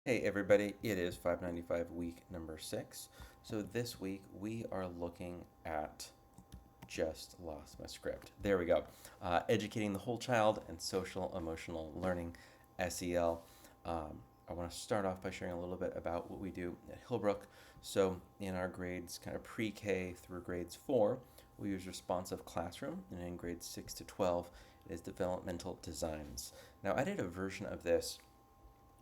Hey everybody, it is 595 week number 6. So this week we are looking at just lost my script. There we go. Educating the whole child and social emotional learning, SEL. I want to start off by sharing a little bit about what we do at Hillbrook. So in our grades, kind of pre-K through grades 4, we use responsive classroom, and in grades 6 to 12, it is developmental designs. Now I did a version of this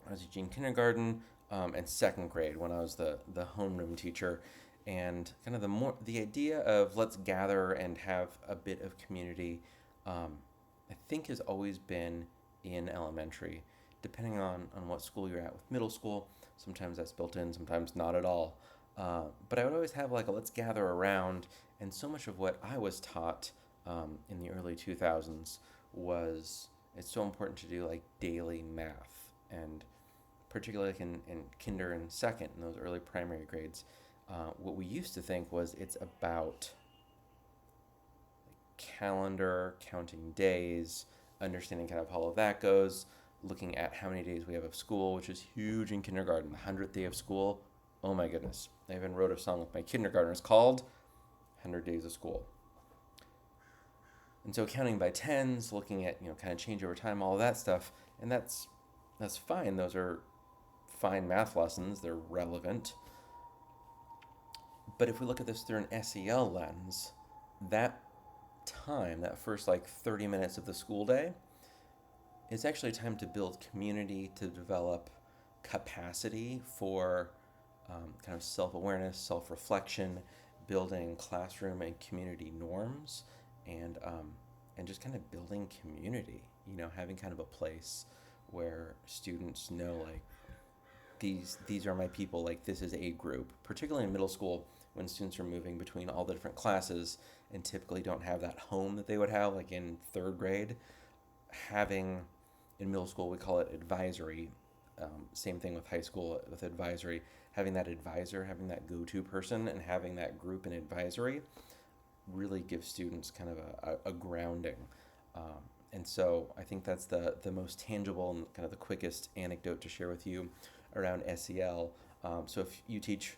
I was teaching kindergarten and second grade when I was the homeroom teacher, and kind of the idea of let's gather and have a bit of community, I think has always been in elementary, depending on what school you're at. With middle school, sometimes that's built in, sometimes not at all. But I would always have like a let's gather around, and so much of what I was taught in the early 2000s was it's so important to do like daily math and particularly like in kinder and second in those early primary grades, what we used to think was it's about calendar, counting days, understanding kind of how all of that goes, looking at how many days we have of school, which is huge in kindergarten. The 100th day of school, oh my goodness. I even wrote a song with my kindergartners called 100 Days of School. And so counting by tens, looking at, kind of change over time, all of that stuff, and that's fine. Those are fine math lessons, they're relevant. But if we look at this through an SEL lens, that time, that first like 30 minutes of the school day, is actually a time to build community, to develop capacity for kind of self awareness, self reflection, building classroom and community norms, and just kind of building community. Having kind of a place where students know like these are my people, like this is a group, particularly in middle school when students are moving between all the different classes and typically don't have that home that they would have like in third grade. Having in middle school we call it advisory. Same thing with high school with advisory. Having that advisor, having that go-to person, and having that group in advisory really gives students kind of a grounding. And so I think that's the most tangible and kind of the quickest anecdote to share with you around SEL. So if you teach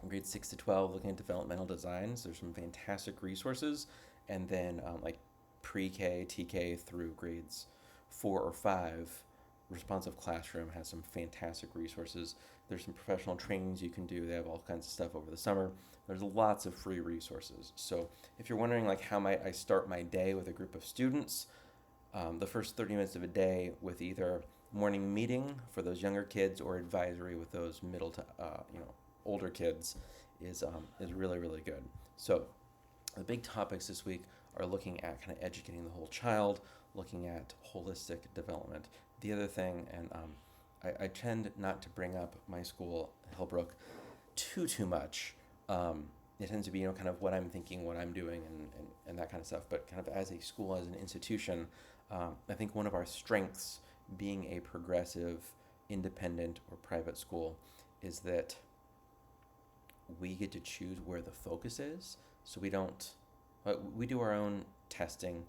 grades 6 to 12 looking at developmental designs, there's some fantastic resources. And then like pre-K, TK through grades 4 or 5, Responsive Classroom has some fantastic resources. There's some professional trainings you can do. They have all kinds of stuff over the summer. There's lots of free resources. So if you're wondering like how might I start my day with a group of students, the first 30 minutes of a day with either morning meeting for those younger kids or advisory with those middle to older kids is really really good. So the big topics this week are looking at kind of educating the whole child, looking at holistic development. The other thing, and I tend not to bring up my school, Hillbrook, too much. It tends to be kind of what I'm thinking, what I'm doing, and that kind of stuff. But kind of as a school, as an institution, I think one of our strengths, being a progressive, independent, or private school, is that we get to choose where the focus is. So we don't, we do our own testing.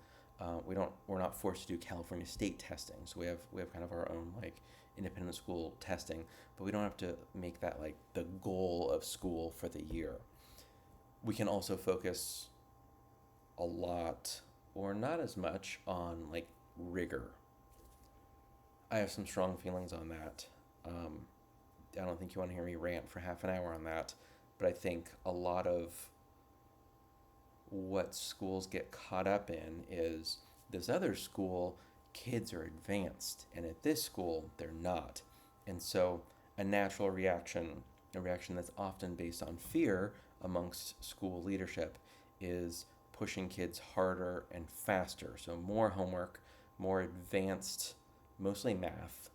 We're not forced to do California state testing. So we have kind of our own like independent school testing, but we don't have to make that like the goal of school for the year. We can also focus a lot or not as much on like rigor. I have some strong feelings on that. Um, I don't think you want to hear me rant for half an hour on that, but I think a lot of what schools get caught up in is this other school, kids are advanced, and at this school, they're not. And so, a natural reaction, a reaction that's often based on fear amongst school leadership, is pushing kids harder and faster. So, more homework, more advanced, mostly math,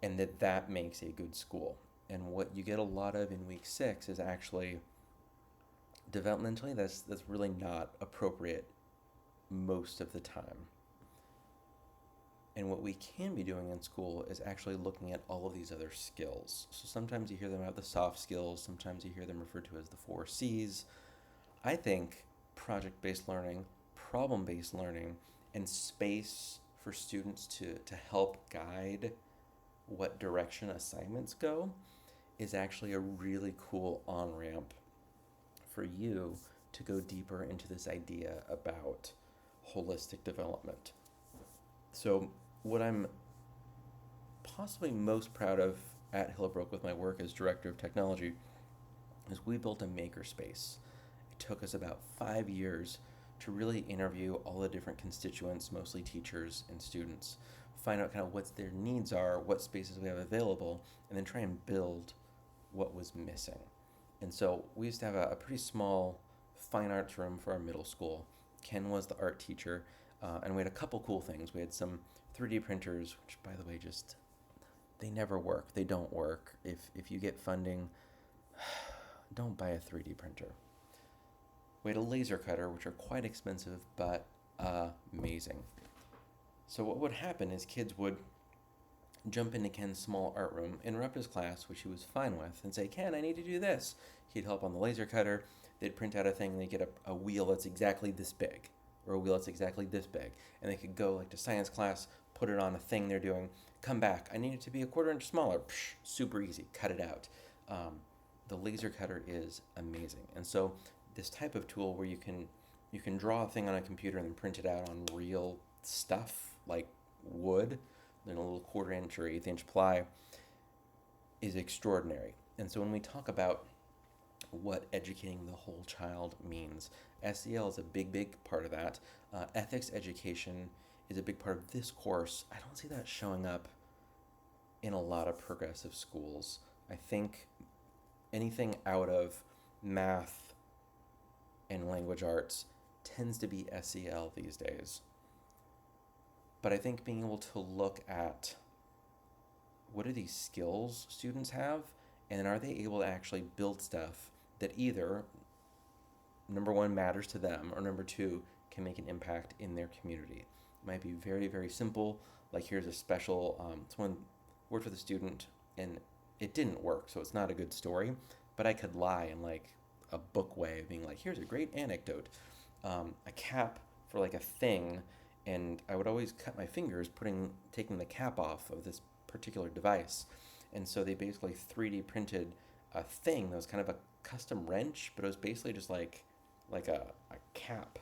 and that makes a good school. And what you get a lot of in week 6 is actually developmentally that's really not appropriate most of the time. And what we can be doing in school is actually looking at all of these other skills. So sometimes you hear them about the soft skills, sometimes you hear them referred to as the 4 C's. I think project based learning, problem based learning, and space for students to help guide what direction assignments go is actually a really cool on-ramp for you to go deeper into this idea about holistic development. So, what I'm possibly most proud of at Hillbrook with my work as director of technology is we built a makerspace. It took us about 5 years to really interview all the different constituents, mostly teachers and students, find out kind of what their needs are, what spaces we have available, and then try and build what was missing. And so we used to have a pretty small fine arts room for our middle school. Ken was the art teacher, and we had a couple cool things. We had some 3D printers, which, by the way, just they never work. They don't work. If you get funding, don't buy a 3D printer. We had a laser cutter, which are quite expensive, but amazing. So what would happen is kids would jump into Ken's small art room, interrupt his class, which he was fine with, and say, Ken, I need to do this. He'd help on the laser cutter. They'd print out a thing, and they'd get a wheel that's exactly this big, or a wheel that's exactly this big. And they could go like to science class, put it on a thing they're doing, come back. I need it to be a quarter inch smaller. Psh, super easy. Cut it out. The laser cutter is amazing. And so this type of tool where you can draw a thing on a computer and then print it out on real stuff like wood, then a little quarter inch or eighth inch ply, is extraordinary. And so when we talk about what educating the whole child means, SEL is a big part of that. Ethics education is a big part of this course. I don't see that showing up in a lot of progressive schools. I think anything out of math and language arts tends to be SEL these days. But I think being able to look at what are these skills students have, and are they able to actually build stuff that either, number one, matters to them, or number two, can make an impact in their community. It might be very simple, like here's a special, someone worked with a student and it didn't work, so it's not a good story, but I could lie in like a book way of being like, here's a great anecdote. A cap for like a thing, and I would always cut my fingers taking the cap off of this particular device. And so they basically 3D printed a thing that was kind of a custom wrench, but it was basically just like a cap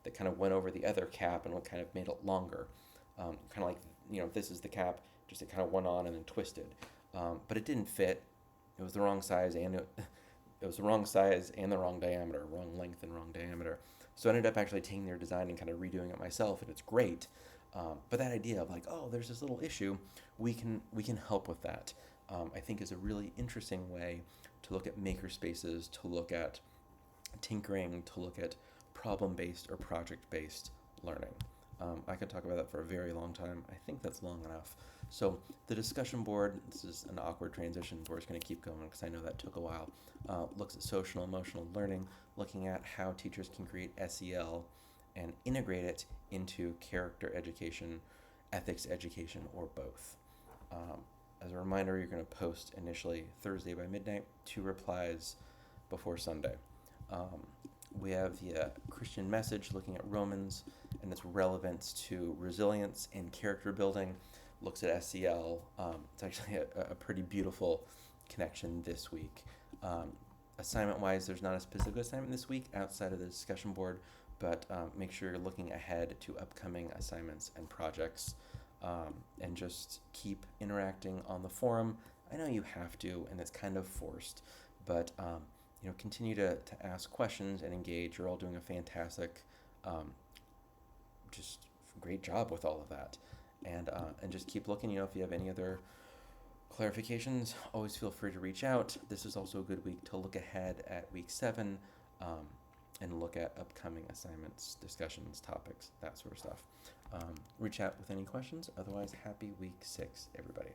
that kind of went over the other cap and what kind of made it longer. Kind of like, this is the cap, just it kind of went on and then twisted. But it didn't fit. It was the wrong size and it was the wrong size and the wrong diameter, wrong length and wrong diameter. So I ended up actually taking their design and kind of redoing it myself, and it's great. But that idea of like, oh, there's this little issue, we can help with that. I think is a really interesting way to look at maker spaces, to look at tinkering, to look at problem-based or project-based learning. I could talk about that for a very long time. I think that's long enough. So the discussion board, this is an awkward transition, but we're just going to keep going because I know that took a while, looks at social and emotional learning, looking at how teachers can create SEL and integrate it into character education, ethics education, or both. As a reminder, you're going to post initially Thursday by midnight, 2 replies before Sunday. We have the Christian message looking at Romans and its relevance to resilience and character building, looks at SEL. It's actually a pretty beautiful connection this week. Assignment-wise, there's not a specific assignment this week outside of the discussion board, but make sure you're looking ahead to upcoming assignments and projects, and just keep interacting on the forum. I know you have to, and it's kind of forced, but continue to ask questions and engage. You're all doing a fantastic, just great job with all of that. And just keep looking. If you have any other clarifications, always feel free to reach out. This is also a good week to look ahead at week 7, and look at upcoming assignments, discussions, topics, that sort of stuff. Reach out with any questions. Otherwise, happy week 6, everybody.